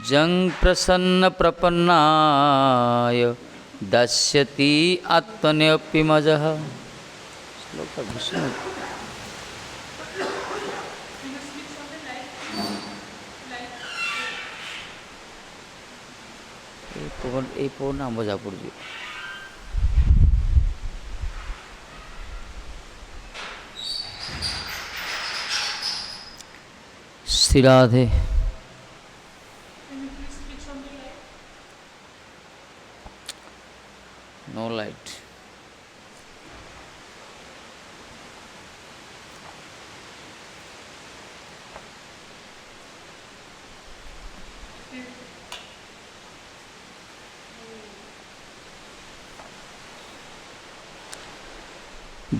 जं प्रसन्न प्रपन्नाय दास्यति आत्मनेऽप्यमजः। श्लोक विष्णु এই পৌর নাম বোঝা পড়বে। श्री राधे। No light.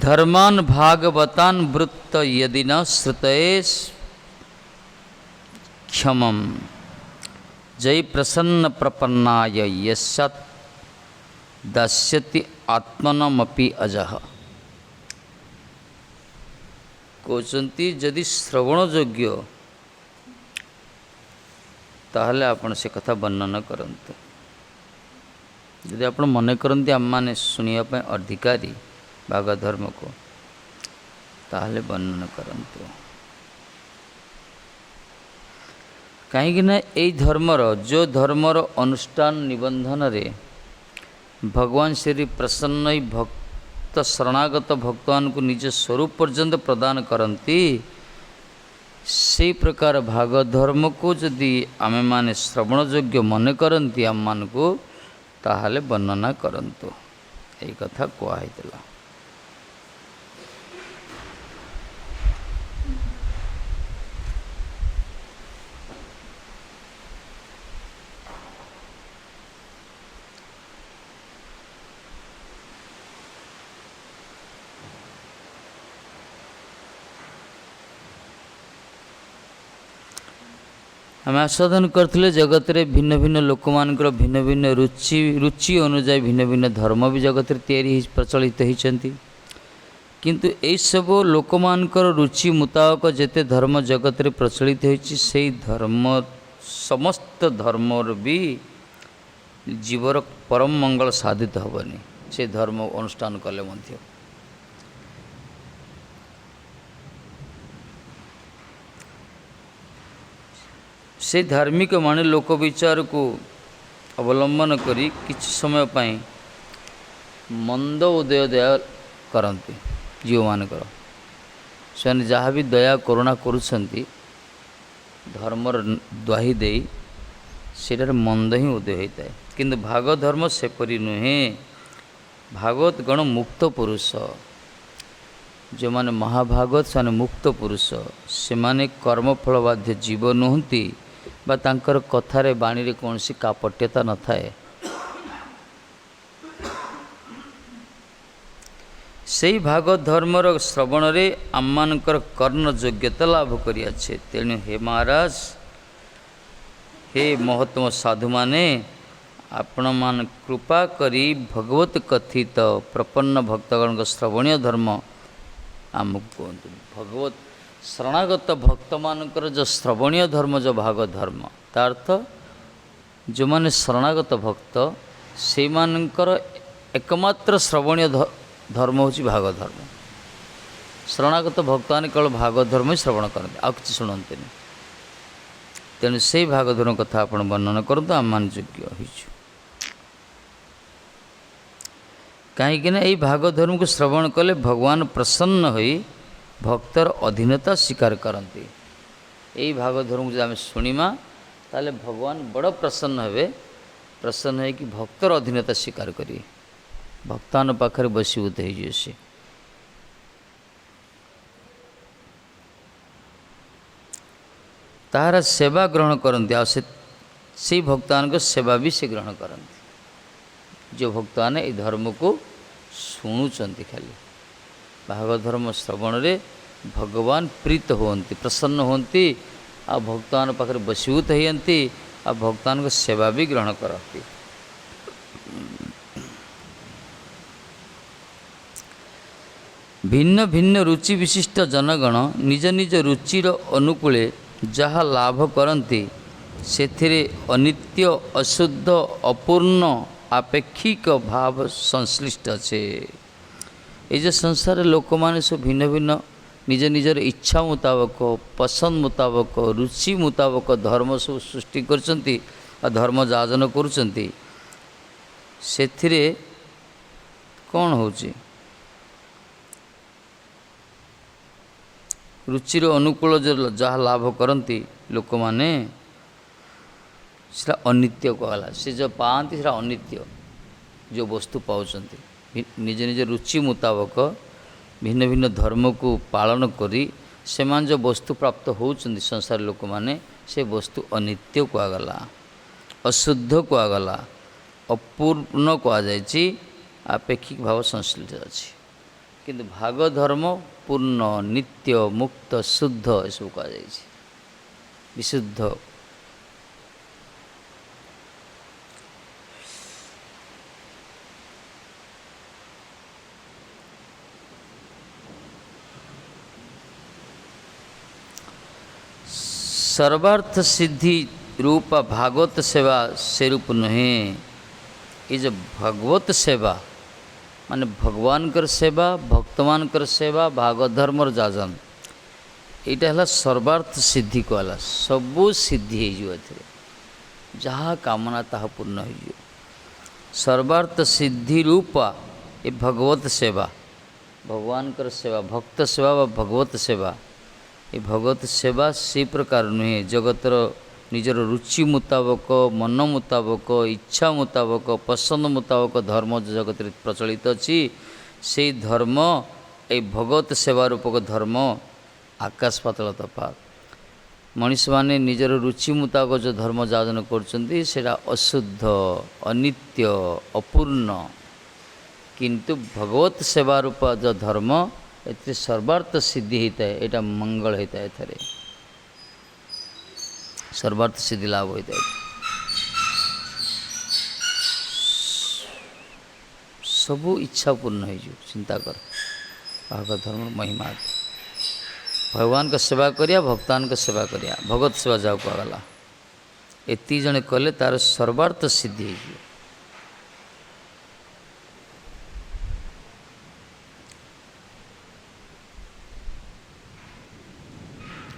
धर्मान भागवतान वृत्त यदि न श्रुतेस क्षमम जय प्रसन्न प्रपन्नाय यस्यात् दास्यति आत्मनमपि अजः। कहते जदि श्रवण योग्य ताहले आपण से कथा वर्णन करंतु। यदि आपण मन करंती आम माने सुनिया पे अधिकारी भाग धर्म को ताहले वर्णन करंतु। कहीं ना यही धर्मर जो धर्मर अनुष्ठान निबंधन रे भगवान श्री प्रसन्न भक्त शरणागत भक्तवान को निज स्वरूप पर्यंत प्रदान करती से प्रकार भाग धर्म को जदि आमे माने श्रवण योग्य मन करती आम मान को ताहले वर्णना करंतु। यही कथा कहला। आम आस्वादन करथिले जगत रे भिन्न भिन्न लोक मानकर भिन्न भिन्न रुचि अनुसार भिन्न भिन्न धर्म भी जगत रे तैयारी प्रचलित होइचंती। किंतु एई सब लोक मानकर रुचि मुताबक जेते धर्म जगत रे प्रचलित होइछि सेई धर्म समस्त धर्मर भी जीवर परम मंगल साधित हेबनी से धर्म अनुष्ठान कले मध्य। से धार्मिक माने लोक विचार को अवलंबन करी किछ समय पाई मंद उदय दया करती जीव मानकर से जहाँ भी दया करुणा करुछंती धर्मर द्वाही दे सेटार मंद ही उदय होता है। किंतु भाग धर्म सेपरी नुहे। भागवत गण मुक्त पुरुष जो माने महाभागवत से मुक्त पुरुष से माने कर्मफल बाध्य जीव नुहति बा तांकर कथारे बाणी रे कौन सी कापट्यता न थाए। सेई भागवत धर्मर श्रवण रे आममानकर कर्ण योग्यता लाभ करियाछे। तेणु हे महाराज हे महत्तम साधु माने आपण मान कृपा करी भगवत कथित प्रपन्न भक्तगण श्रवणीय धर्म आमको कहतु। भगवत शरणागत भक्त मानकर जो श्रवणीय धर्म जो भाग धर्म तार्थ जो माने शरणागत भक्त से मानकर एकमात्र श्रवणीय धर्म होची भाग धर्म। शरणागत भक्त माने केवल भाग धर्म ही श्रवण करते आ कि शुणते। तेणु से भाग धर्म कथा आपण वर्णन करतु आम मान योग्य होइछु। कहीं यही भाग धर्म को श्रवण कले भगवान प्रसन्न होई भक्तर अधीनता स्वीकार करती। यही भाग धर्म को आम शुणिमा ताले भगवान बड़ प्रसन्न हे। प्रसन्न है कि भक्तर अधीनता स्वीकार करिए भक्तान पाखरे बसीभूत हो से। ताहार सेवा ग्रहण करती आ से भक्तान को सेवा भी से ग्रहण करती। जो भक्तान ये धर्म को शुणुचंती खाली भागवत धर्म श्रवण रे भगवान प्रीत होती प्रसन्न होती आ भक्तान पाखरे बसीभूत होती आ भक्तान को सेवा भी ग्रहण करती। भिन्न भिन्न रुचि विशिष्ट जनगण निज निज रुचिर अनुकूले जहाँ लाभ करती ସେଥିରେ ଅନିତ୍ୟ ଅଶୁଦ୍ଧ ଅପୂର୍ଣ୍ଣ ଆପେକ୍ଷିକ ଭାବ ସଂଶ୍ଳିଷ୍ଟ ଅଛି। ଏ ଯେ ସଂସାରରେ ଲୋକମାନେ ସବୁ ଭିନ୍ନ ଭିନ୍ନ ନିଜ ନିଜର ଇଚ୍ଛା ମୁତାବକ ପସନ୍ଦ ମୁତାବକ ରୁଚି ମୁତାବକ ଧର୍ମ ସବୁ ସୃଷ୍ଟି କରିଛନ୍ତି ଆଉ ଧର୍ମ ଯାଜନ କରୁଛନ୍ତି। ସେଥିରେ କ'ଣ ହେଉଛି, ରୁଚିର ଅନୁକୂଳ ଯାହା ଲାଭ କରନ୍ତି ଲୋକମାନେ ସେଟା ଅନିତ୍ୟ କୁହାଗଲା। ସେ ଯେଉଁ ପାଆନ୍ତି ସେଟା ଅନିତ୍ୟ, ଯେଉଁ ବସ୍ତୁ ପାଉଛନ୍ତି ନିଜ ନିଜ ରୁଚି ମୁତାବକ ଭିନ୍ନ ଭିନ୍ନ ଧର୍ମକୁ ପାଳନ କରି ସେମାନେ ଯେଉଁ ବସ୍ତୁ ପ୍ରାପ୍ତ ହେଉଛନ୍ତି ସଂସାର ଲୋକମାନେ, ସେ ବସ୍ତୁ ଅନିତ୍ୟ କୁହାଗଲା, ଅଶୁଦ୍ଧ କୁହାଗଲା, ଅପୂର୍ଣ୍ଣ କୁହାଯାଇଛି, ଆପେକ୍ଷିକ ଭାବ ସଂଶ୍ଳିଷ୍ଟ ଅଛି। କିନ୍ତୁ ଭାଗ ଧର୍ମ ପୂର୍ଣ୍ଣ ନିତ୍ୟ ମୁକ୍ତ ଶୁଦ୍ଧ ଏସବୁ କୁହାଯାଇଛି, ବିଶୁଦ୍ଧ। सर्वार्थ सिद्धि रूप भागवत सेवा से रूप नुहे। ये जो भगवत सेवा माने भगवान कर सेवा, भक्तमान कर सेवा, भागवत धर्मर जाजन, यहाँ है सर्वार्थ सिद्धि कहला। सबू सिद्धि हो जहाँ कामना ताहा पूर्ण हो। सर्वार्थ सिद्धि रूपा ये भगवत सेवा, भगवान कर सेवा, भक्त सेवा व भगवत सेवा। ये भगवत सेवा से प्रकार नुहे जगतर निजर रुचि मुताबक मन मुताबक इच्छा मुताबक पसंद मुताबक धर्म जगत प्रचलित अच्छी से धर्म ये भगवत सेवा रूपक धर्म आकाश पातल तफात। मनीष माने निजर रुचि मुताबक जो धर्म जाजन करछन्ती सेटा अशुद्ध अनित्य अपूर्ण, किंतु भगवत सेवा रूप जो धर्म एते सर्वार्थ सिद्धि होता है, यहाँ मंगल होता है, एथरे सर्वार्थ सिद्धि लाभ होता है। सबू इच्छा पूर्ण हो। चिंता कर भागवत धर्म महिमा भगवान का सेवा करिया, भक्तान का सेवा करिया, भगवत सेवा जाओ कहला। एति जने कले तार सर्वार्थ सिद्धि हो।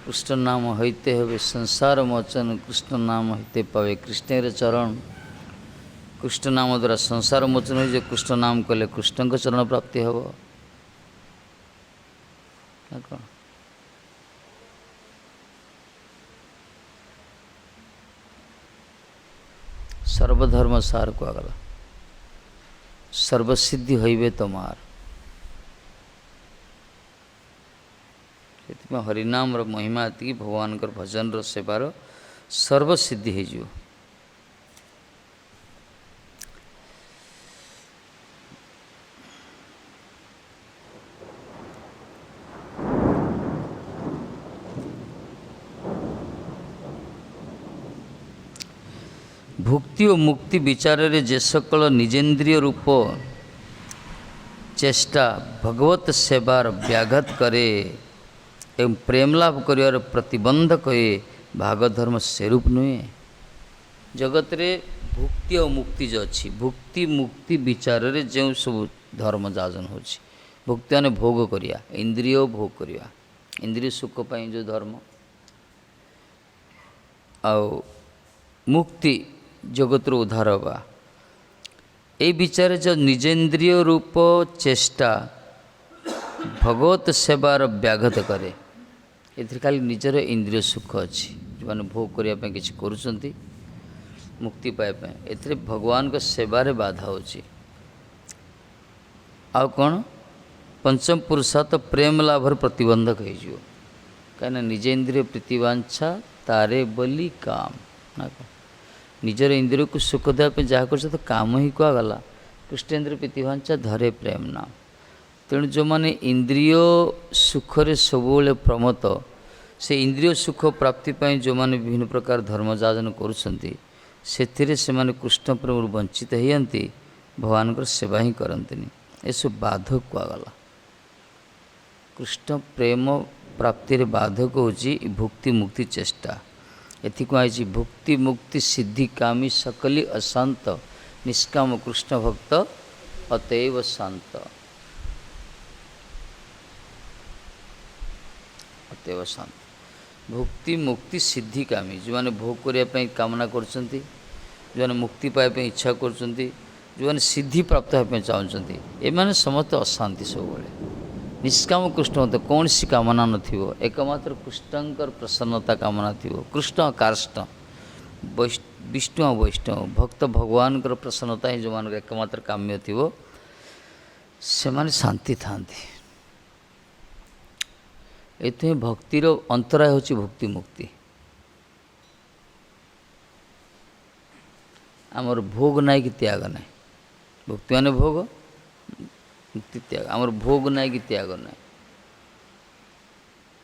कृष्ण नाम हईते हवे संसार मोचन, कृष्ण नाम हईते पावे कृष्णेर चरण। कृष्ण नाम द्वारा संसार मोचन हो। कृष्ण नाम कले कृष्ण को चरण प्राप्ति हम। सर्वधर्म सार कहगला, सर्वसिद्धि हईबे तमार। से हरिनाम महिमा एति भगवान भजन सेवार सर्वसिद्धि हो। भुक्ति और मुक्ति विचार रे जे सकल निजेन्द्रिय रूप चेष्टा भगवत सेवार व्याघात करे एवं प्रेम लाभ कर प्रतिबंधक हुए, भागवत धर्म से रूप नुहे। जगत रे भुक्ति और मुक्ति जो अच्छी, भुक्ति मुक्ति विचार रे जो सब धर्म जाजन हो। भुक्ति माने भोग करिया, इंद्रिय भोग करिया, इंद्रिय सुख पाई जो धर्म। आउ मुक्ति जगत रो उद्धार हवा। ए विचार जो निजेन्द्रिय रूप चेष्टा भगवत सेवार व्याघात करे। एथि खाली निजर इंद्रिय सुख अच्छी जो मैंने भोग करने किसी करुँच मुक्ति पाइबा, एथिरे भगवान को सेवारे बाधा होची। आउ कौन पंचम पुरुषार्थ प्रेम लाभर प्रतिबंधक हो। कहीं निज इंद्रिय प्रीतिवांछा तारे बलि काम ना निजर इंद्रिय को सुख देवाई जहाँ कर तो काम ही कहगला। कृष्ण इंद्रिय प्रीतिवांछा धरे प्रेम नाम। तेणु जो मैंने इंद्रिय सुखरे सबुले प्रमत से इंद्रिय सुख प्राप्ति पाई जो मैंने विभिन्न प्रकार धर्म जाजन करुँच से माने कृष्ण प्रेम वंचित होती, भगवान सेवा ही करती। एसब बाधक कहगला। कृष्ण प्रेम प्राप्ति बाधक होची भुक्ति मुक्ति चेष्टा। एथि कहुँ भुक्ति मुक्ति सिद्धि कामी सकली अशांत निष्काम कृष्ण भक्त अतएव शांत। अतएव शांत भुक्ति मुक्ति सिद्धि कामी जो मैंने भोग करने कामना करछंती, जो मैंने मुक्ति पाइबा इच्छा करछंती, जो मैंने सिद्धि प्राप्त होगा चाहते एमाने समस्त अशांति सब निष्काम कृष्ण मत कौन सी कामना नथिबो एकमात्र कृष्णंकर प्रसन्नता कामना थिबो। कृष्ण कार्ष्ण विष्णु वैष्णव भक्त भगवान प्रसन्नता ही जो मान एकमात्र काम्य थिबो से माने शांति थांती। एते भक्तिर अंतराय होची भक्ति मुक्ति। आमर भोग नाई कि त्याग नाई। भक्ति माने भोग, मुक्ति त्याग। आमर भोग नाई कि त्याग नाई।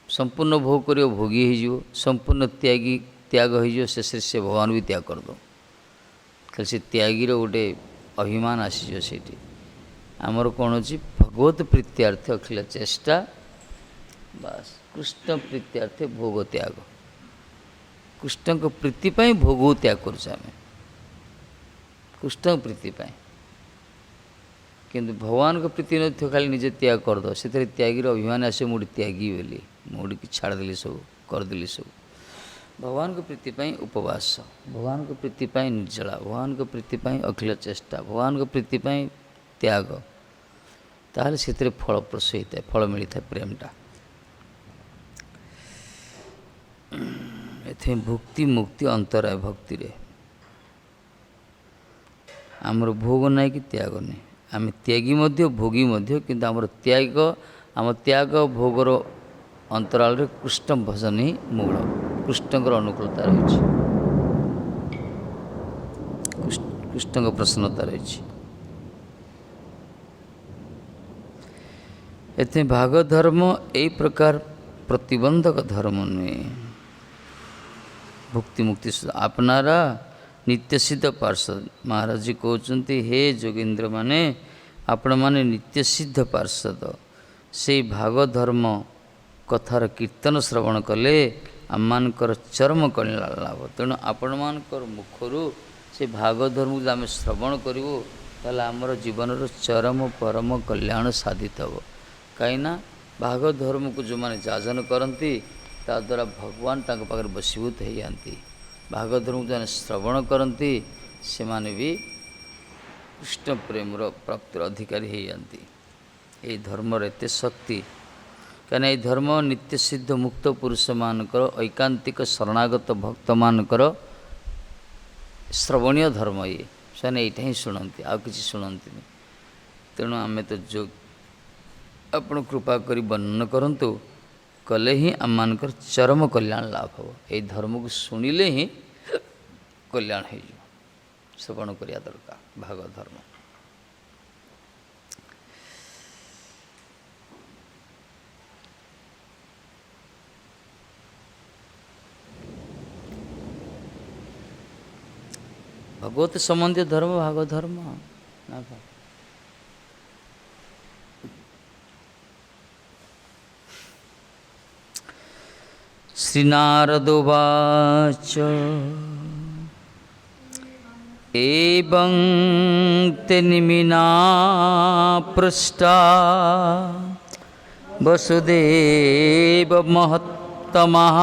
संपूर्ण भोग करियो भोगी हो, संपूर्ण त्यागी त्याग हो, शेष से भगवान भी त्याग कर दो। खाली से त्यागीर गोटे अभिमान आसीज से आमर कौन अच्छी भगवत प्रीत्यार्थ अखिल चेष्टा बस कृष्ण प्रीत्यार्थे भोग त्याग। कृष्ण को प्रीति पाई भोग त्याग करुछे आमे कृष्ण प्रीति पाई, किंतु भगवान को प्रीति न खाली निजे त्याग कर दो से त्यागीर अभिमान आसे मुझे त्यागी बोली मुझे छाड़देली सब करदेली सब। भगवान को प्रीति पाई उपवास, भगवान को प्रीति पाई निर्जला, भगवान को प्रीति पाई अखिल चेष्टा, भगवान को प्रीति पाई त्याग, ताहले से फल प्रसू होता है, फल मिलता है प्रेमटा। एथे भुक्ति मुक्ति अंतर है भक्ति रे। आमर भोग ना कि त्याग नहीं, आम त्यागी मध्य भोगी मध्य, किंतु आमर त्याग आम त्याग भोगर अंतराल रे कृष्ण भजन ही मूल, कृष्ण अनुकूलता रही, कृष्ण प्रसन्नता रही। एते भाग धर्म यही प्रकार प्रतिबंधक धर्म नुहे। भुक्ति मुक्ति आपनारा नित्य सिद्ध पार्षद महाराज जी कहते हे जोगेन्द्र माने आपण माने नित्य सिद्ध पार्षद से भाग धर्म कथार कीर्तन श्रवण कले आमर चरम कल्याण लाभ। तेणु आपण मानकर मुखरू से भाग धर्म जो आम श्रवण करूँ ताले आमर जीवन चरम परम कल्याण साधित हो। कहीं भाग धर्म को जो मैंने जाजन करती द्वारा भगवान तांको पाखरे बसीभूत हो जाती। भाग धर्म जो श्रवण करती से माने भी कृष्ण प्रेमर प्राप्तिर अधिकारी हो जाती। ये धर्मर एत शक्ति कहीं ये धर्म नित्य सिद्ध मुक्त पुरुष मानकर ऐकांतिक शरणागत भक्त मानकर श्रवणीय धर्म ये से यहाँ ही शुणती आ कि शुणती। तेणु आम तो जो आपण कृपा करी वर्णन करंतु कले ही आम मानकर चरम कल्याण लाभ हो। ये धर्म को शुणिले ही कल्याण हो, श्रवण करिया दरकार भाग धर्म। भगवत संबंधी धर्म भाग धर्म ना भाग। श्रीनारदोवाच एवं ते निमिना पृष्टा वसुदेव महत्तमः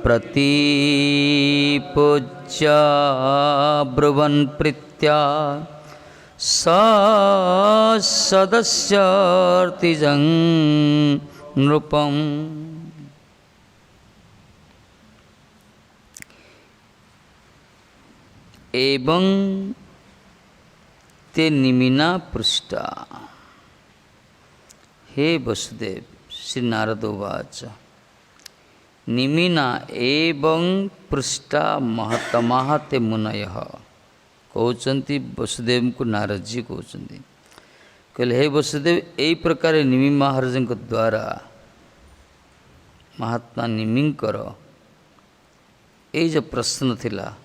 प्रतिपूज्य ब्रुवन् प्रीत्या सदस्यार्तिजं नृपम्। एवं ते निमिना पृष्ठा। हे वसुदेव श्री नारदोवाच निमिना एवं पृष्ठा महतमः ते मुनयः। कहते वसुदेव को नारद जी कहते कहले हे वसुदेव यही प्रकार निमि महाराज द्वारा महात्मा निमिंकर ये जो प्रश्न थिला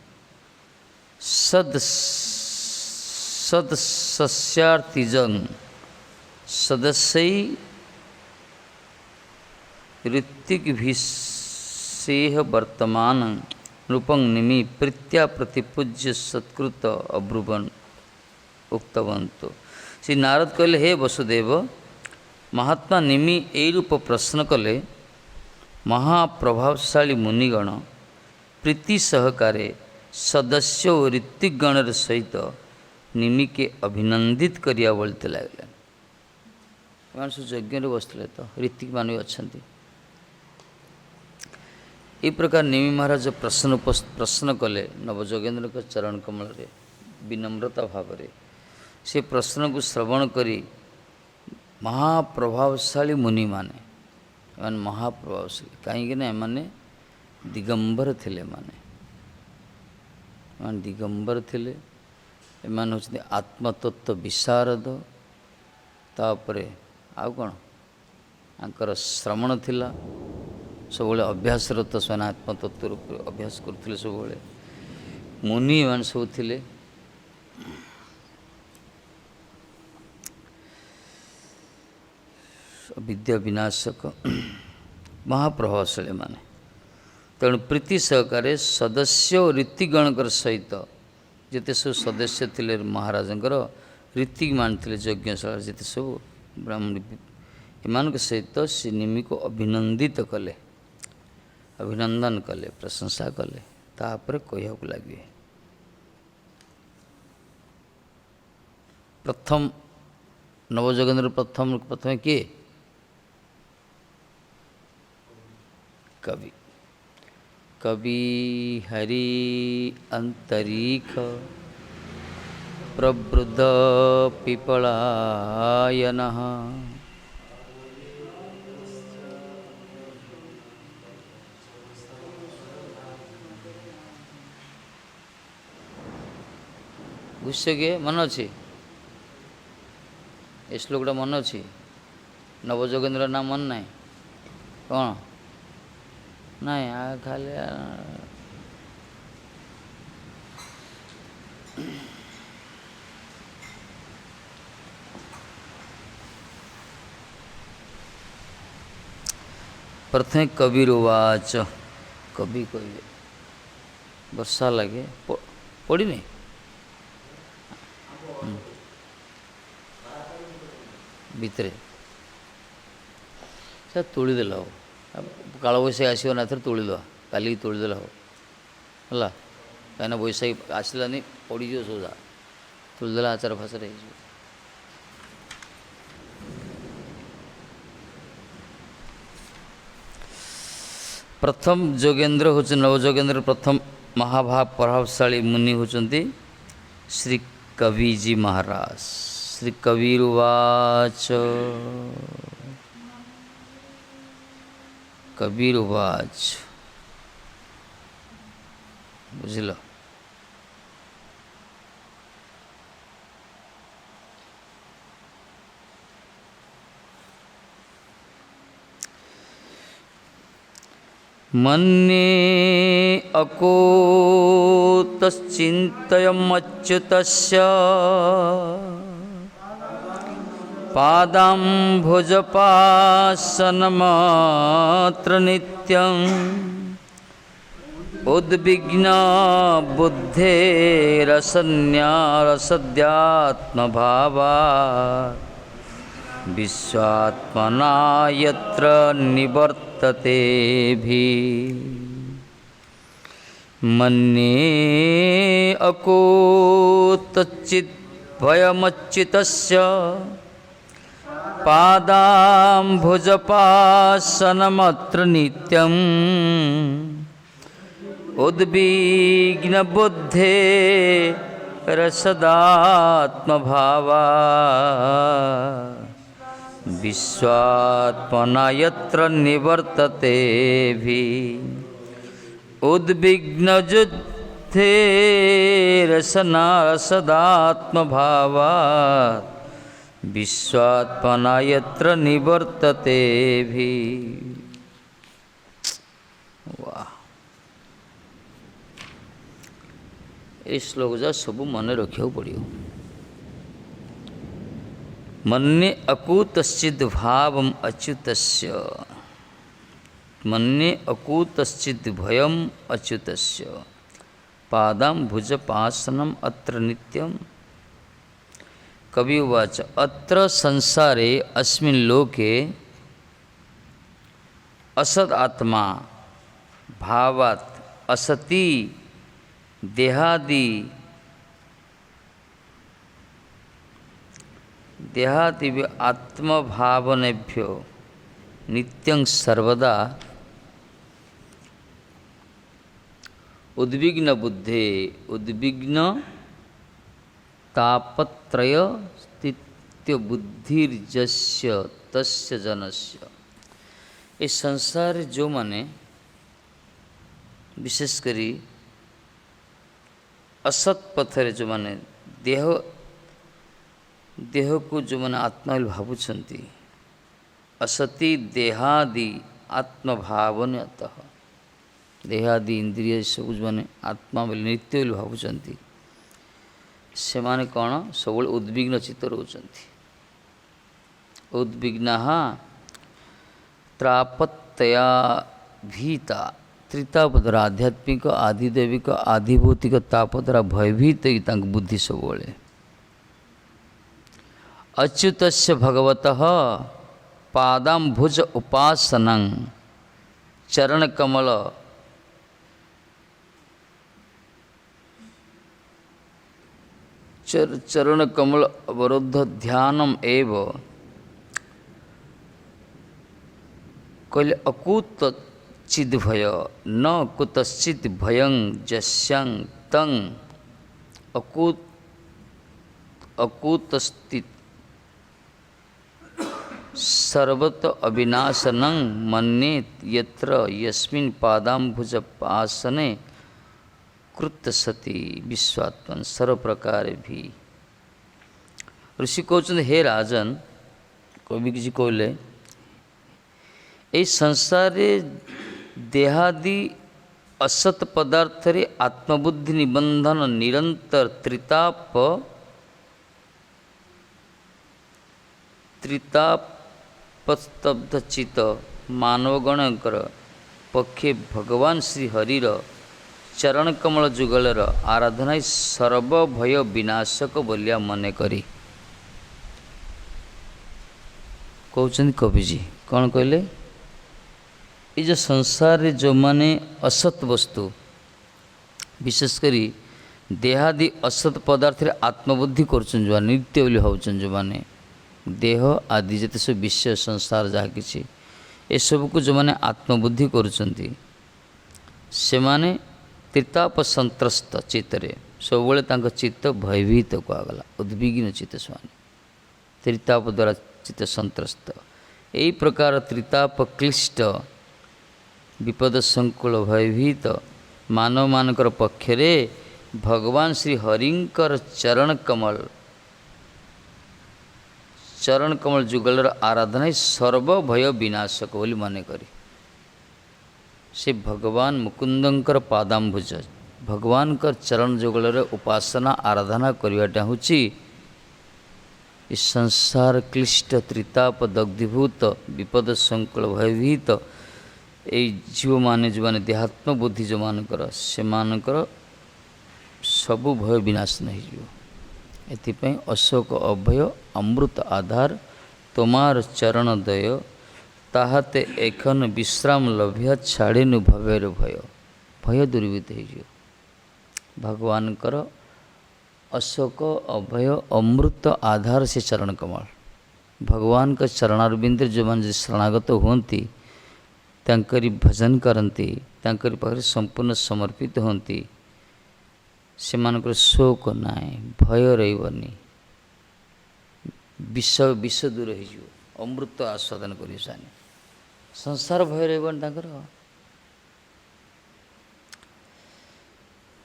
सदस्यार्थिजन सदस्य ऋत्विक सेह वर्तमान रूपं निमि प्रीत्या प्रतिपूज्य सत्कृत अब्रुवन उक्तवंतो। श्री नारद कहले, हे वसुदेव, महात्मा निमि ए रूप प्रश्न कले। महाप्रभावशाली मुनिगण प्रीति सहकारे सदस्य और ऋत्विकगणर सहित निमि के अभिनंदित करिया बोलते लगले। सब यज्ञ बसते तो ऋत्विक मान भी अच्छा। ये प्रकार निमि महाराज प्रश्न कले नवजोगेन्द्र के चरण कमल रे विनम्रता भाव से प्रश्न को श्रवण करी महाप्रभावशाली मुनि माने एम महाप्रभावशाली कहीं एमाने दिगंबर थिले माने दिगंबर थिले एमान होचंदी आत्मतत्व विशारद तापरे आउ कौन आंकर श्रवण थिला सब अभ्यासरत से आत्मतत्व रूप अभ्यास करते सब मुनि मान सब थिले। विद्या विनाशक महाप्रभावशाली माने तेणु प्रीति सहकारे सदस्य और ऋत्विकगणकर सहित जिते सब सदस्य थिले महाराजंकर ऋत्विक मान थिले यज्ञशाला जिते सब ब्राह्मण एमान सहित से निमि को अभिनंदित कले अभिनंदन कले प्रशंसा कले तापर कहक लगे। प्रथम नवजोगेन्द्र प्रथम किए कवि कवि हरि अंतरिक्ष प्रवृद्ध पिपलायनः बुझे किए मन अच्छी ए श्लोकटा मन अच्छी नवजोगेन्द्र नाम मन ना कौन नहीं आ खाली प्रथम कबीरुवाच कवि कहे वर्षा लगे पड़ी नहीं भितर से तोड़देल हो काल बैशाखी आसो ना थोड़े तोड़द काली तोड़देल हो है कहीं बैशाखी आसलानी पड़ज सोजा तोड़देला आचार फाचार हो। प्रथम जोगेन्द्र हूँ नवजोगेन्द्र प्रथम महाभाव प्रभावशाली मुनि होचंती श्री कविजी महाराज। श्री कबीरुवाच कबीरुवाच बुझल मन्ये अकूतश्चिन्तयमच्युतस्य पादाम्भुजपासनमात्र नित्यं उद्विग्ना बुद्धेरसन्यारसद्यात्मभावा विश्वात्मना यत्र निवर्तते भी मन्ये अकूतचिद्भयमच्युतस्य पादाम्भुजपासनमत्र नित्यम् उद्विग्नबुद्धे रसदात्मभावा विश्वात्मना यत्र निवर्तते भी उद्विग्नजुद्धे रसदात्मभावा विश्वात्मना यत्र निवर्तते भी। वाह ये श्लोक जा सब मन रखा पड़ो। मन्ये अकूतश्चिद् भावम् अच्युतस्य मन्ये अकूतश्चित् भयम् अच्युतस्य पादाम्भुजपासनम् अत्र नित्यं। कवि उवाच अत्र संसारे अस्मिन् लोके असद आत्मा भावात् असति देहादि आत्मभावनेभ्यो नित्यं सर्वदा उद्विग्न बुद्धे उद्विग्न तापत्रय स्थित्य बुद्धिर्जस्य तस्य जनस्य। इस संसार जो माने विशेष करी असत पथरे जो माने देह को जो मैंने आत्मा भावुंट असति देहादि आत्मभावनतः देहादि इंद्रिय सब मैंने आत्मा बोले नित्य भावुंट से माने कौन सब उद्विग्न चित्त रोचंती। उद्विग्ना त्रापत्तया भीता त्रितापद्वारा आध्यात्मिक आधिदैविक आधिभौतिक तापद्वारा भयभीत बुद्धि सबले अच्युतस्य भगवतः पादाम्भुज उपासनं चरणकमल चरणकमल अवरुद्ध ध्यानम एव कहले अकूत चिद भय न कुतश्चित भयं जस्यं तं अकूतस्थित सर्वत अविनाशनं मन्येत यत्र यस्मिन् पादाम्भुजपासने कृत सती विश्वात्मन सर्व प्रकार भी। ऋषि कहते हे राजन कवि जी कहले ए संसार देहादि असत पदार्थ रे आत्मबुद्धि निबंधन निरंतर त्रितापस्तब्ध चित्त मानवगणकर पक्षे भगवान श्री हरिर चरण कमल जुगलर आराधना सर्वभय विनाशक बोलिया मन करी कहते कविजी कौन कहले ये जो संसार रे जो माने असत वस्तु विशेषकर देहादि असत पदार्थ रे आत्मबुद्धि कर नित्य बोली भावुन जो माने देह आदि जिते सब विषय संसार जहाँ कि सब को जो माने आत्मबुद्धि करुँच से माने त्रिताप संत्रस्त चित्तरे सब चित्त भयभीत कहगला उद्विग्न चित्त से त्रिताप द्वारा चित्त संत्रस्त यही प्रकार त्रिताप क्लिष्ट विपद संकुल भयभीत मानव मानकर पक्षरे भगवान श्री हरिंकर चरण कमल जुगलर आराधना सर्वभय विनाशक बोली मन करी से भगवान मुकुंदंकर पादाम्भुज भगवान का चरण जुगलर उपासना आराधना करवाटा हूँ इस संसार क्लिष्ट त्रिताप दग्धीभूत विपद संकुल भयभीत ये जीव माने जो माने देहात्म बुद्धि जो मानकर से मानकर सबु भय विनाश नहीं एथिपाई अशोक अभय अमृत आधार तोमार चरण दय ताहाते एखन विश्राम लभ्य छाड़ेनु भवेर भय भय दूरीभूत हो भगवान कर अशोक अभय अमृत आधार से चरण कमल भगवान का चरणारविंद जो मान शरणागत होती तांकरी भजन करती तांकरी पाखरे संपूर्ण समर्पित होती से मानकर शोक नाए भय रही विष दूर हो अमृत आस्वादन कर संसार भय रही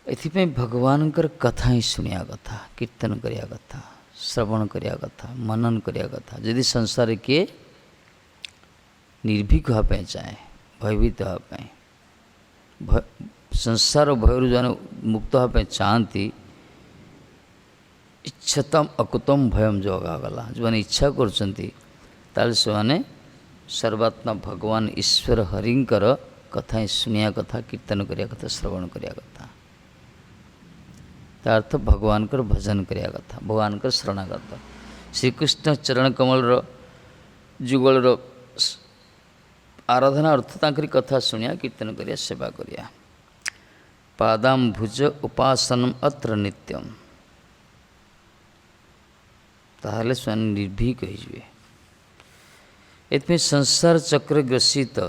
एथिपाई भगवान कथा ही शुणिया कथा कीर्तन करिया कथा श्रवण करिया कथा मनन करिया कथा यदि संसार किए निर्भीक होगापी चाहे भयभीत होगापी संसार भयर जो मुक्त होगापी चाहती इच्छतम अकुतम भयम जो गला जो मैंने इच्छा कर सर्वात्मा भगवान ईश्वर हरिंकर कथा ही शुणिया कथा, कीर्तन करिया कथा, श्रवण करिया कथा। ता अर्थ भगवान कर भजन करिया कथा, भगवान कर शरणागत। श्रीकृष्ण चरण कमल जुगल आराधना अर्थ तांकरी कथा शुणिया, कीर्तन करिया, सेवा करिया। पादाम्भुज उपासनम अत्र नित्यम, ताहले स्वयं निर्भीक होइजिवे। एथमे संसार चक्र ग्रसित,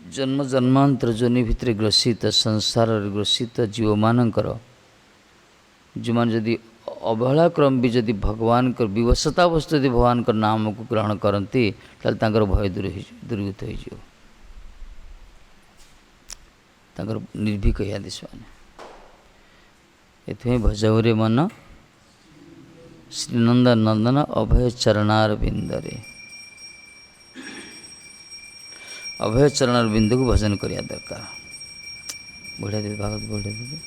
जन्म जन्मांतर जोनि भितर ग्रसित, संसार ग्रसित जीव मानकर जो मान जदि अवहेला क्रम भी जदि भगवान कर विवशता वस्तु यदि भगवान कर नाम को ग्रहण करती ताल तांकर भय दूरीभूत हो, तांकर निर्भीक या दिशवाने। एथमे भजौरे मन श्रीनंद नंदन अभय चरणार बिंदरे, अभय चरणार बिंदु को भजन करिया दरकार। बढ़िया दीदी भागवत बढ़िया दीदी।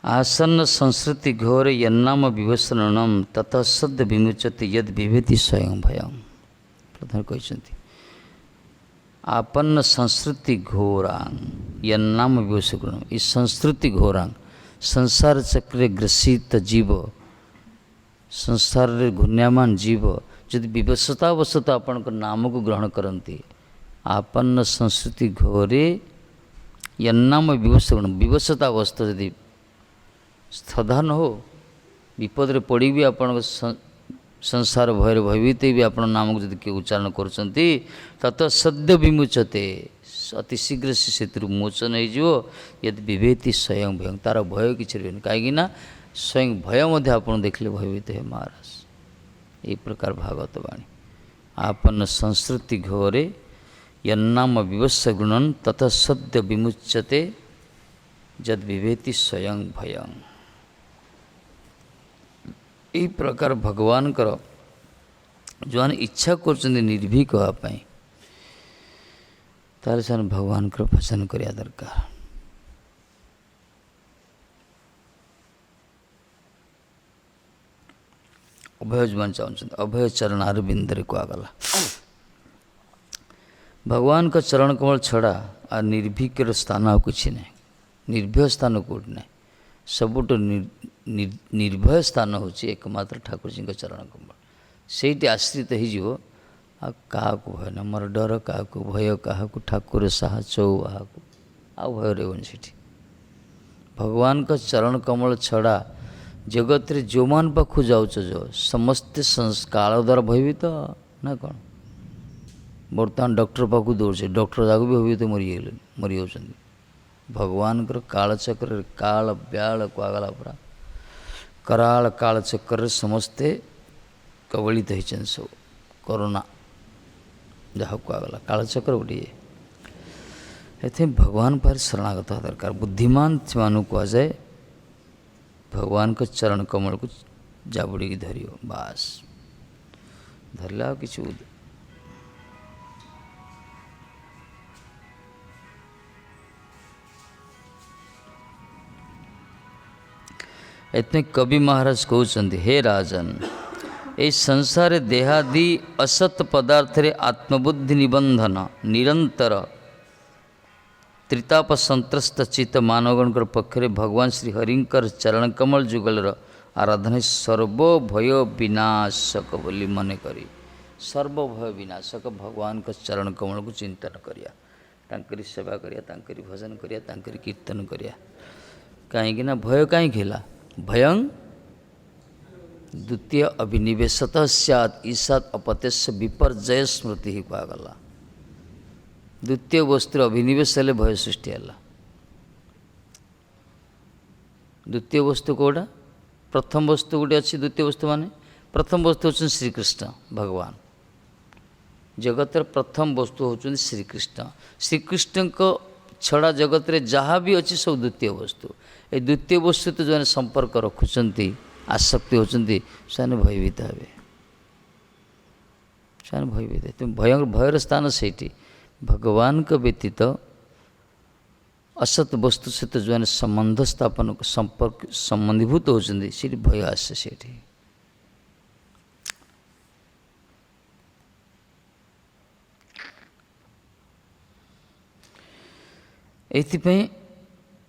आसन्न संस्कृति घोर यन्नाम विभसरणम ततः सद्य विमुच्यते यद विभेति स्वयं भयं। प्रधान कहते आपन्न संस्कृति घोरांग यन्नाम विभसरणम, इस संस्कृति घोरांग संसार चक्रे ग्रसित जीव, संसार घूर्ण्यमान जीव यदि विवशतावशत आपण नाम को ग्रहण करती, आपन्न संस्कृति घोरे यन्नाम विवसरणम, विवशतावस्था यदि श्रद्धा न हो, विपद रे पड़ी भी आपण संसार भय भयभीत भी आपण नाम को जब किए उच्चारण करते तत सद्य विमुचते, अति शीघ्र से मोचन हो। यदि विभेति स्वयं भय, तार भय कि कहीं स्वयं भय आप देखले भयभीत है महाराज। ये प्रकार भागवत वाणी आपन्न संस्कृति घोरे यन्नाम विवश गुणन ततः सद्य विमुच्यते जद विभेति स्वयं भयं। यही प्रकार भगवान कर जो मैंने इच्छा कर निर्भीक होगापाई तारे से भगवान कर भजन करिया दरकार। अभय जो मन चाहते अभय चरणार बिंदरे को आगला भगवान का चरण कमल छड़ा आ निर्भीक स्थान आ कुछ नहीं, निर्भय स्थान कौट नहीं, सबुठ निर्भय स्थान हूँ एकमात्र ठाकुर जी का चरण कमल। से आश्रित हो क्या भय न मोर डर क्या भय क्या ठाकुर साहचौ आ भय रही से भगवान का चरण कमल छड़ा जगत रे जो मान पाखु जाऊच जो समस्ते काल द्वारा भयभीत ना कौन। बर्तमान डॉक्टर पाखु दौड़े, डॉक्टर जाक भी भयभीत मरी जाऊँ। भगवान कालचक्र काल ब्याल कहगला पूरा कराल कालचक्र समस्ते कबलित होती सब कोरोना जहाँ कहगला कालचक्र गोटे ये भगवान पर शरणागत दरकार। बुद्धिमान मान कह जाए भगवान का चरण कमल को जाबुड़ी धरियो बास धरला कि इतने कवि महाराज कहते हे राजन ए संसार देहादि असत पदार्थ रे आत्मबुद्धि निबंधन निरंतर त्रिताप संत्रस्त चित्त मानवगण पक्षरे भगवान श्री हरिंकर चरण कमल जुगल आराधना सर्व भय विनाशक बोली मन करी सर्व भय विनाशक भगवान का चरण कमल को चिंतन करिया तांकरी सेवा करिया तांकरी भजन करिया तांकरी कीर्तन करिया कहीं ना भय कहीं खेला भयं द्वितीय अभिनिवेशत सैत् ईसात अपत्यस्य विपर्जय स्मृति ही कहगला द्वितीय वस्तु अभिनिवेश हेले भय सृष्टि है द्वितीय वस्तु कौटा प्रथम वस्तु गोटे अच्छी द्वितीय वस्तु माने प्रथम वस्तु होचन श्रीकृष्ण भगवान जगत प्रथम वस्तु होचन श्रीकृष्ण श्रीकृष्ण को छड़ा जगत रे जहाँ भी अच्छी सब द्वितीय वस्तु ये द्वितीय वस्तु तो जो संपर्क रखुंट आसक्ति होती से भयभीत हे से भयभीत तुम भयर स्थान से भगवान का व्यतीत असत वस्तु सहित जो संबंध स्थापन संपर्क संबंधीभूत होती से भय आसे से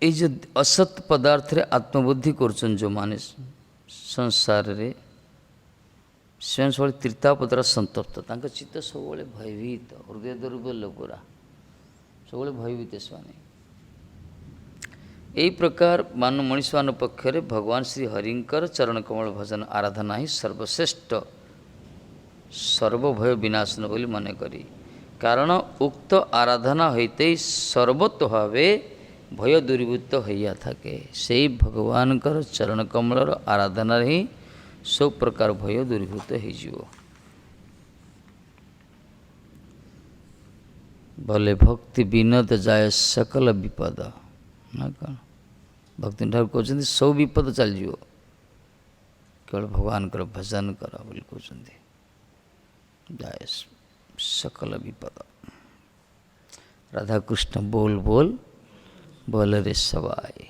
ये जो असत पदार्थ रे आत्मबुद्धि करछन जो माने संसार रे स्वयं सब तीर्थापदर संतप्त तांका चित्त सब भयभीत हृदय दुर्बल पूरा सब भयभीत से यही प्रकार मान मनीष मान पक्षरे भगवान श्री हरिंकर चरण कमल भजन आराधना ही सर्वश्रेष्ठ सर्वभय विनाशन बोली मन करी कारण उक्त आराधना होते सर्वतो भावे भय दूरीभूत होइया थाके से भगवान चरण कमलर आराधना ही सब प्रकार भय दूरीभूत हो भले भक्ति विनोद जाए सकल विपद ना कौन भक्ति ठाकुर कहते सब विपद चल जाओ केवल भगवान भजन कर बोली कहते जाए सकल विपद राधाकृष्ण बोल बोल बोल रे सवाई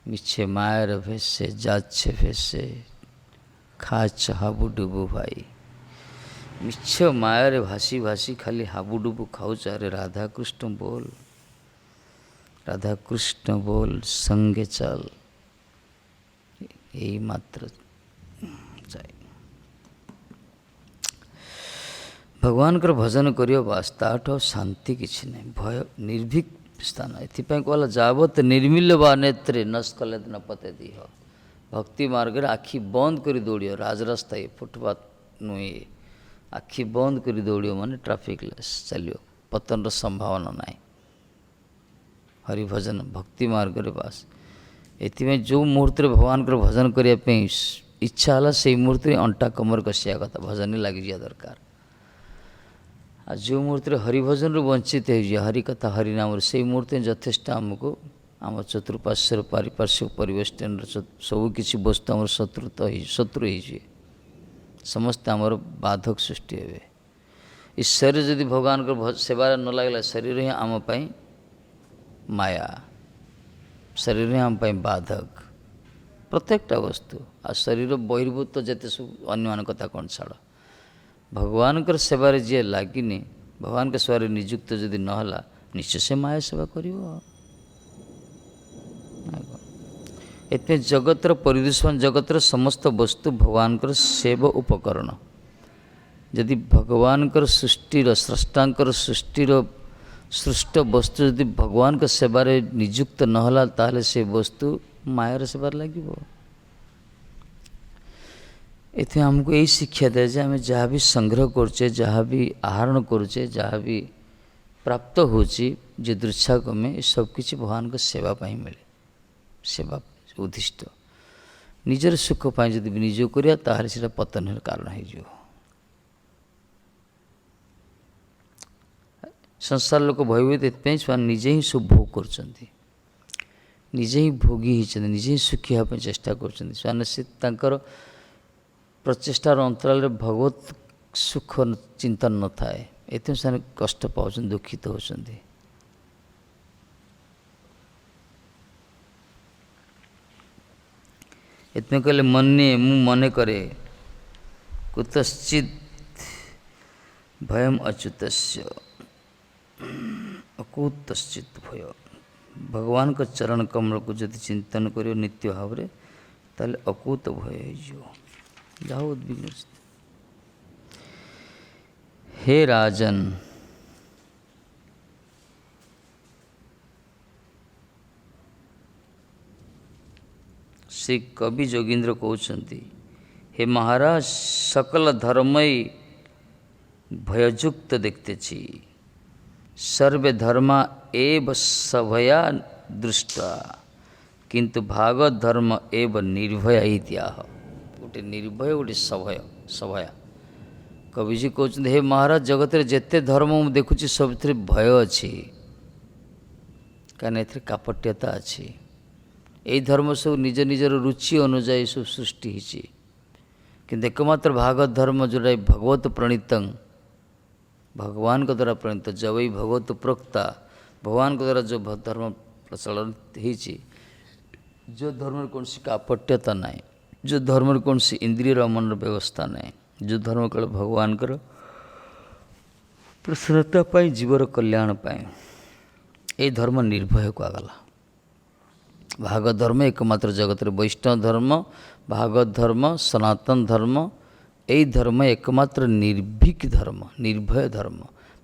मिछे मायर भेसे जाच्छे भेसे खाच हाबुडुबु भाई मिछ मायर भासी भासी खाली हाबुडुबु खाऊच अरे राधा कृष्ण बोल संगे चल यही मात्र चाहिए भगवान कर भजन करियो बास ताठ शांति किछि नहीं भय निर्भीक स्थान एथिपाई कहला जावत निर्मिल बा नेत्रे नस्कले न पते दीह भक्ति मार्ग आखि बंद करी दौड़ियो राजरास्ता ये फुटपाथ नुहे आखि बंद करी दौड़ियो माने ट्राफिक लेस चलियो पतन संभावना ना हरिभजन भक्ति मार्ग रे बास एथिपाई जो मुहूर्त भगवान कर भजन करने इच्छा है से मुहूर्त अंटा कमर कसिया कथा भजन लगी जा दरकार आ जो मुहूर्त हरिभजन वंचित हो हरि कथा हरिनाम से मुहूर्त यथेष्ट आमको आम चतुर्पार्श्वर पारिपार्श्विक परिवेष्टन सबकि वस्तु आम शत्रु हो समस्त आमर बाधक सृष्टि हे इस शरीर जदि भगवान को सेवार न लगला शरीर ही आम माया शरीर ही आम बाधक प्रत्येकटा वस्तु आ शरीर बहिर्भूत जिते सब अन्य कथा कौन छाड़ भगवान सेवार जी लगिनी भगवान के सेवार निजुक्त जदि नहला निश्चय से माया सेवा करियो एते जगतर परिदूषण जगतर समस्त वस्तु भगवान सेव उपकरण यदि भगवान सृष्टिर स्रष्टांकर सृष्टिर सृष्ट वस्तु यदि भगवान के सेवार निजुक्त नहला ताले से वस्तु मायार सेवार लगे इतने हमको यही शिक्षा दे जे आम जहाँ भी संग्रह करचे जहाँ भी आहरण करचे जहाँ भी प्राप्त होची जे दृश्यागमे ये सब किसी भगवान को सेवा पाई मिले सेवा उद्दिष्ट निजर सुख पाई जदि विनियोग करिया ताहले सेटा पतन कारण हो संसार लोक भयभीत इतने निजे ही सब भोग करचंती निजे ही भोगी होती निजे ही सुखी होगा चेष्टा कर प्रचेष्टार अंतराल भगवत सुख चिंतन न थाए एते से कष्ट पाँच दुखित होती इतने कहले मन्ये मु मने करे कुतश्चित भयम अच्युतस्य अकुतश्चित भय भगवान का चरण कमल को जदि चिंतन करियो नित्य भाव रे ताले अकूत भय जाओ उद्विग्न। हे राजन, श्री कवि जोगींद्र कहते, हे महाराज, सकल धर्मय भययुक्त देखते छी, सर्वे धर्मा एव सभया दृष्टा, किंतु भागवत धर्म एव निर्भय इत्याह। गोटे निर्भय गोटे सभया। कविजी कहते, हे महाराज, जगत रे जेते धर्म मु देखुची सब भय अच्छी, कहीं ए कापट्यता अच्छी। यही धर्म सब निज निजर रुचि अनुजाई सब सृष्टि होती, किंतु एकमात्र भागवत धर्म जोटा भगवत प्रणीत, भगवान के द्वारा प्रणीत, जब ही भगवत प्रोक्ता, भगवान के द्वारा जो धर्म प्रचलन होती, जो धर्म कौन सी कापट्यता ना, जो धर्म कौन सी इंद्रिय मन व्यवस्था ना, जो धर्म केवल भगवान कर प्रसन्नता पाई, जीवर कल्याण पाए, ये धर्म निर्भय कहगला। भागवत धर्म एकमात्र जगत रे वैष्णव धर्म, भागवत धर्म, सनातन धर्म, यही धर्म एकमात्र निर्भीक धर्म, निर्भय धर्म।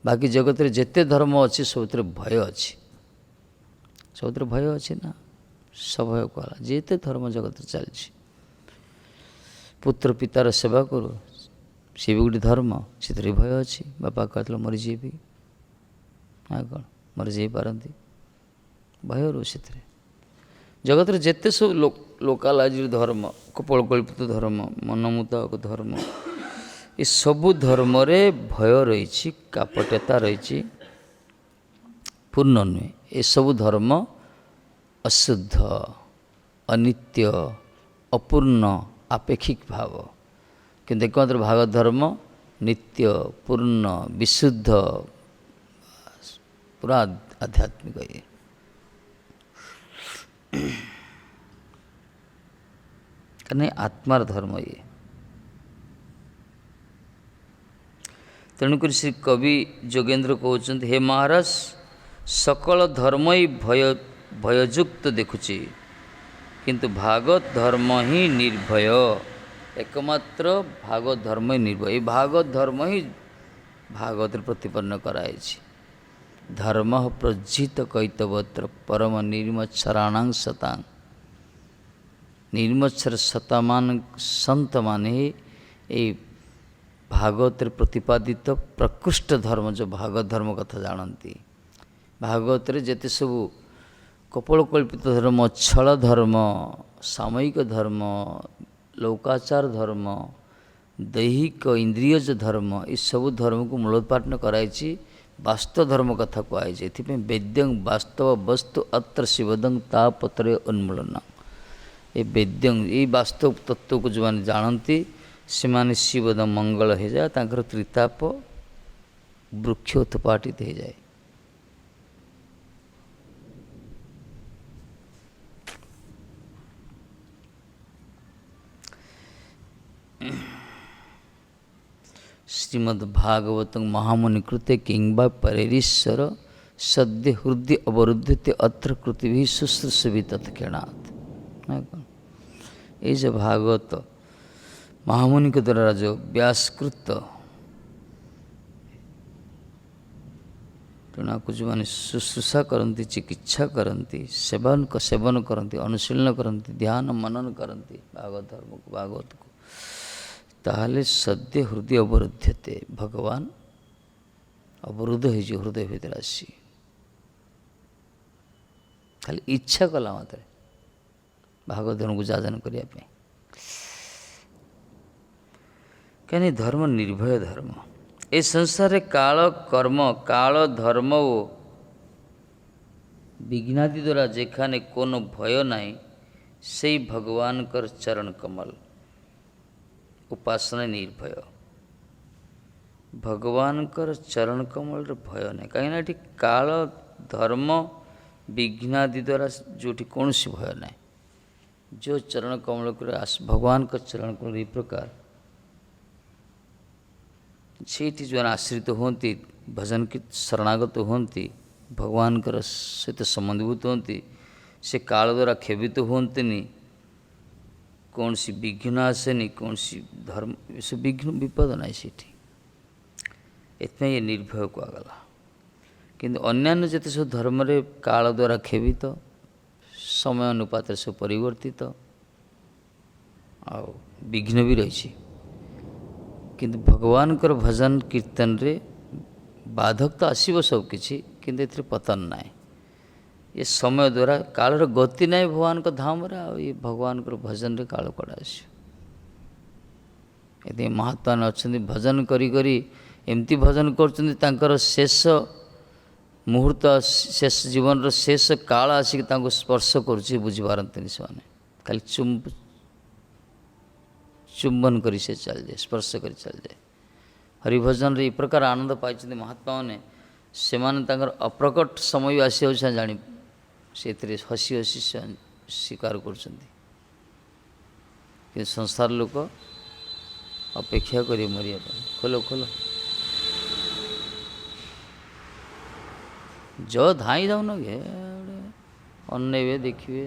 बाकी जगत रे जेते धर्म अच्छी सब भय अच्छी, सब भय अच्छी ना, सभय कहला। जेते धर्म जगत चलछि, पुत्र पितार सेवा करो, सी भी गोटे धर्म, से भय अच्छी। बापा कहते मरीजी ना कौन मरीजी पारती, भय रो से जगत रे जेते सब लोकालाइज धर्म, कपोलकल्पित धर्म, मनमुतावक धर्म, ये सबु धर्म रे भय रही, कापट्यता रही, पूर्ण नुहे। ये सबु धर्म अशुद्ध, अनित्य, अपूर्ण, आपेक्षिक भाव, किंतु एकमात्र भागवत धर्म नित्य, पूर्ण, विशुद्ध, पूरा आध्यात्मिक है। कहीं आत्मार धर्म ये। तेणुक श्री कवि जोगेंद्र कहते, हे महाराज, सकल धर्म ही भययुक्त देखुची, किंतु भागवत धर्म ही निर्भय। एकमात्र भागवत धर्म ही निर्भय। ये भागवत धर्म ही भागवत प्रतिपन्न कराई। धर्म प्रज्जित कैतवत्र परम निर्मच्छराणां सतां। निर्मच्छर सतामान संत माने ये भागवत प्रतिपादित प्रकृष्ट धर्म, जो भागवत धर्म कथा जानती। भागवत रे जेते सबू कपोलकल्पित धर्म, छल धर्म, सामयिक धर्म, लौकाचार धर्म, दैहिक इंद्रियज धर्म, ये सबू धर्म को मूलोत्पाटन कराई, वास्तव धर्म कथा कहुई। वेद्यं वास्तव वस्तु अत्र शिवदं तापत्र उन्मूलन। ये वेद्यं, ये वास्तव तत्व को जो मैंने जानती, से माने शिवदं मंगल हो जाए, तांकर त्रिताप वृक्ष उत्पाटित हो जाए। श्रीमद्भागवत महामुनि कृते किंबा परेरीश्वर सद्य हृदय अवरुद्धते अत्र कृति भी शुश्रूषि तत्क्षणात्। ये जो भागवत महामुनि के द्वारा जो व्यासकृत, तेना को जो मैंने शुश्रूषा करती, चिकित्सा करती, सेवन करती, अनुशीलन करती, ध्यान मनन करती भागवत धर्म को, भागवत को, ताहले सद्य हृदय अवरुद्धते, भगवान अवरुद्ध हो हृदय भीतर आसी। खाली इच्छा कला मात्र भागवत धर्म को जाजन करने। कहीं धर्म निर्भय धर्म। ए संसार काल कर्म, काल धर्म ओ विघ्नादि द्वारा जेखाने कोनो भय नाई, से भगवान कर चरण कमल उपासना निर्भय। भगवान कर चरण कमल भय ना, कहीं काल धर्म विघ्नादि द्वारा जो कौन सी भय ना, जो चरण कमल कर भगवान का चरण कमल ये प्रकार से जो आश्रित होती, भजन की शरणागत होती, भगवान कर सहित संबंधीभूत होती, से काल द्वारा खेबित होती, कौन सी विघ्न आसेनी, कौन सी धर्म से विघ्न विपद ना सीठी एथमें ये निर्भय कहगला। किंतु अन्यान्य जिते सब धर्म रे काल द्वारा खेवित तो, समय अनुपात सब परिवर्तित तो, आ विघ्न भी रही। किंतु भगवान कर भजन कीर्तन रे बाधक तो आसब सबकि किंतु एथि पतन ना। ये समय द्वारा कालर गति ना भगवान को धाम रे ये भगवान को भजन रे काल कड़ा ये महात्मा अच्छा भजन करी करी एमती भजन कर शेष मुहूर्त शेष जीवन शेष काल आसिक स्पर्श कर बुझीपारती से खाली चुंबन करी से चल जाए, स्पर्श करी चल जाए। हरिभजन रे प्रकार आनंद पाई महात्मा ने से अप्रकट समय आसी जानी से हसी हसी स्वीकार कर संसार लोक अपेक्षा करी मरिया। खोलो खोलो जो धाई जाऊन गे अनेबे देखिए।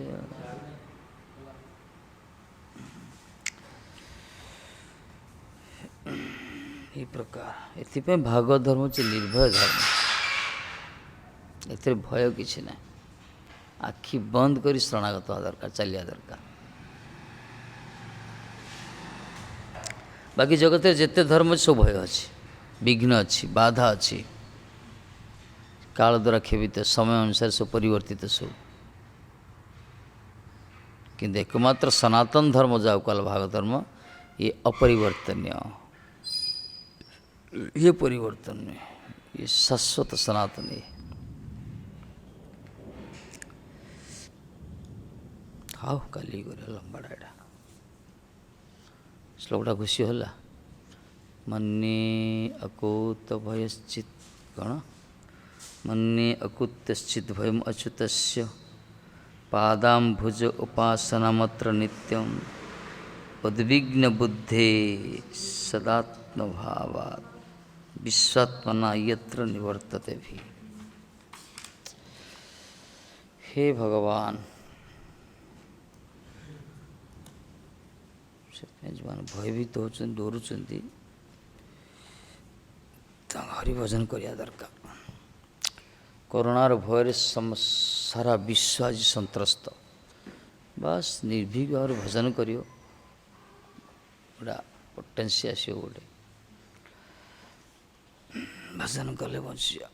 ये प्रकार एथि भागवत धर्म से निर्भय धर्म, एथि भय किसी ना। आखि बंद कर शरणागत हवा दरकार, चलिया दरकार। बाकी जगत जिते धर्म सब भय अच्छी, विघ्न अच्छी, बाधा अच्छी, काल द्वारा खेवित समय अनुसार सब परिवर्तित सब। किंतु एकमात्र सनातन धर्म जाओ कल भागवत धर्म ये अपरिवर्तनीय, ये परिवर्तन नहीं, ये शाश्वत सनातन है। हाँ काली गरे लंबाड़ा एटा श्लोकटा खुशी होला। मन्ये अकूत भयश्चित कौन मन्ये अकुतश्चित भयम अच्युतस्य पादाम्भुज उपासनामत्र नित्यम उद्विग्न बुद्धे सदात्म भावात् विश्वात्मना यत्र निवर्तते भी। हे भगवान जो भयभीत होती डरुंच हरिभजन करिया दरकार। कोरोनार भय सारा विश्व आज संत्रस्त, बस निर्भीक भाव भजन करियो गोटा पोटेंसी आस गोटे भजन कले बचिया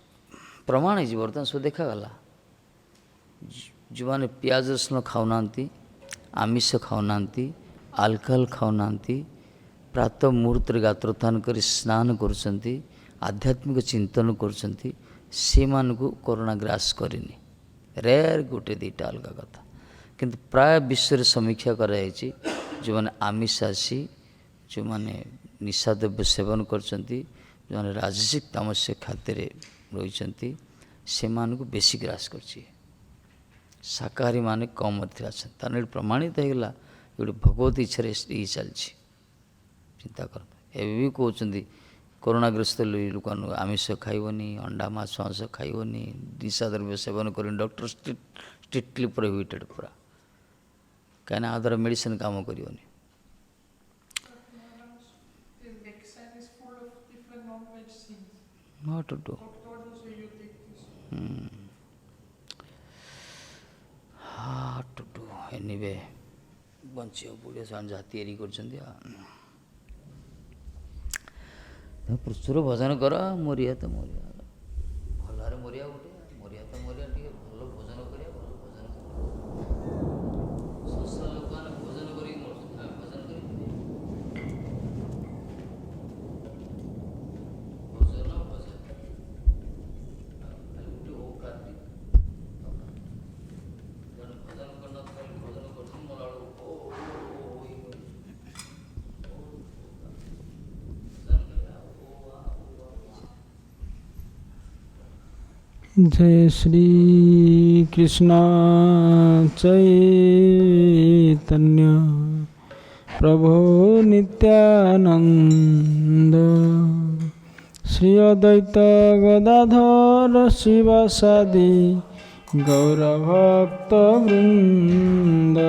प्रमाण है। बर्तमान सब देखागला जो मैंने पियाज रसुण खाऊना, आमिष खाऊना, आल्कोहल खाऊना, प्रातः मुहूर्त गात्रोत्थान कर स्नान करुँच, आध्यात्मिक चिंतन करुँच, से मानकु कोरोना ग्रास करनी। रेयर गोटे दीटा अलग कथा, किंतु प्राय विश्व रे समीक्षा कराई जो मैंने आमिषासी, जो मैंने निशाद्रव्य सेवन करचंती, जो मैंने राजसिक तामसिक खाद्य रही से मानकु बेसी ग्रास करची। शाकाहारी माने कम मात्रा अच्छा प्रमाणित होगा गोटे भगवत इच्छा ये चलती। चिंता कर एवं भी कहते कोरोनाग्रस्त लोक आमिष खाइबनी, अंडा माछ मांस खाइबनी, निशा द्रव्य सेवन कर डॉक्टर स्ट्रिक्टली प्रोहिबिटेड पूरा कहीं आदर मेडिसिन काम करनी। Not to do. Hard to do. Anyway, bunchy बुढ़े सान जाती एरी कर प्रचुर भजन कर मरिया तो मरिया भलारे मरिया गोटे मरिया तो मरिया टे भल भजन करिया भल भजन संसार लोक मैंने भजन करी भजन करी भजन भजन खाली गोटे हो काटी जन भजन करना खाली भजन करती मोला जय श्री कृष्ण चैतन्य प्रभु नित्यानंद श्री अद्वैत गदाधर शिवासादि गौरभक्त वृंद।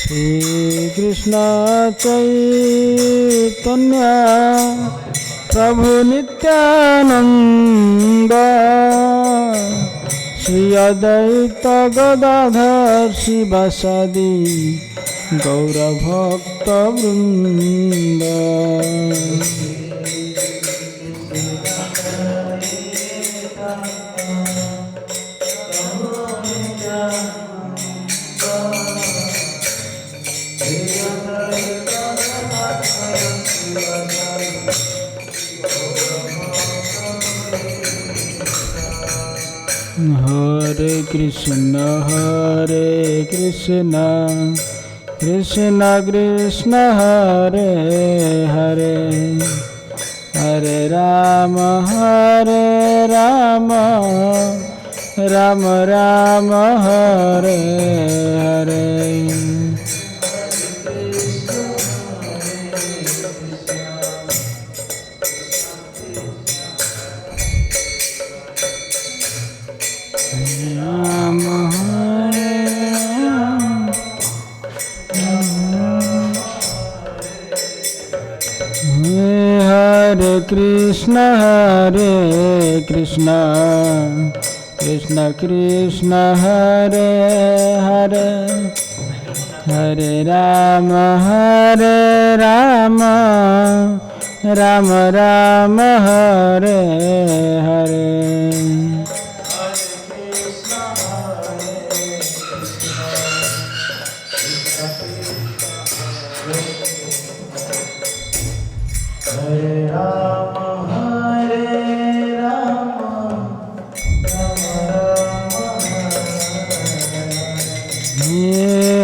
श्री कृष्ण चैतन्य प्रभु नित्यानंद श्री अद्वैत गदाधर शिवासादि गौरभक्त वृंद। हरे कृष्ण कृष्ण कृष्ण हरे हरे, हरे राम राम राम हरे हरे। हरे कृष्ण कृष्ण कृष्ण हरे हरे, हरे राम राम राम हरे हरे।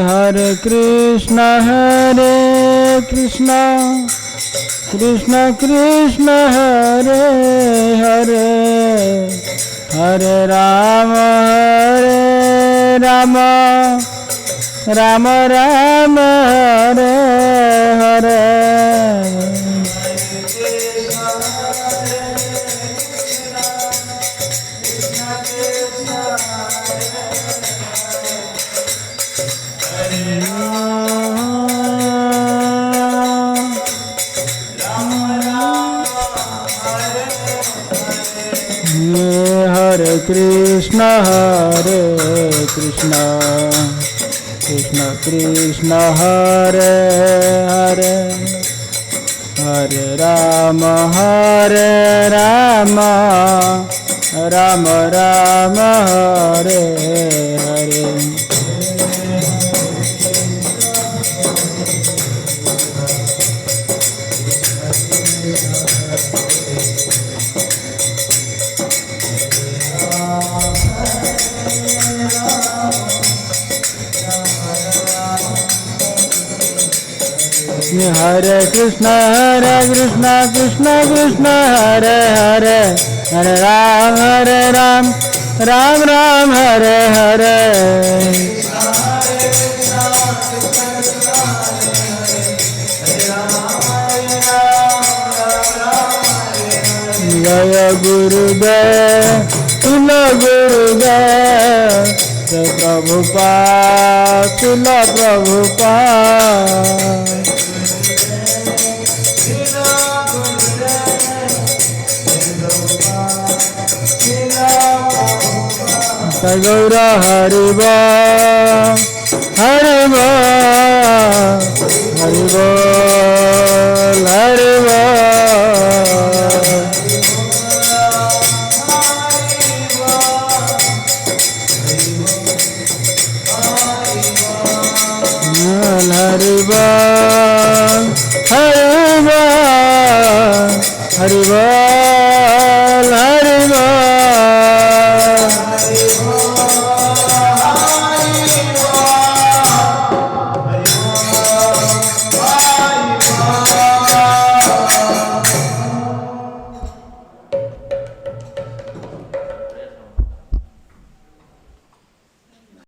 हरे कृष्ण कृष्ण कृष्ण हरे हरे, हरे राम राम राम हरे हरे। हरे कृष्ण कृष्ण कृष्ण हरे हरे, हरे राम राम राम हरे हरे। हरे कृष्ण कृष्ण कृष्ण हरे हरे, हरे राम राम राम हरे हरे। जय गुरुदेव तुल गुरुदेव, जय प्रभुपाद तुल प्रभुपाद। गौर हरि बोल हरि बोल हरि बोल हरि बोल हरि बोल हरि बोल हरि बोल।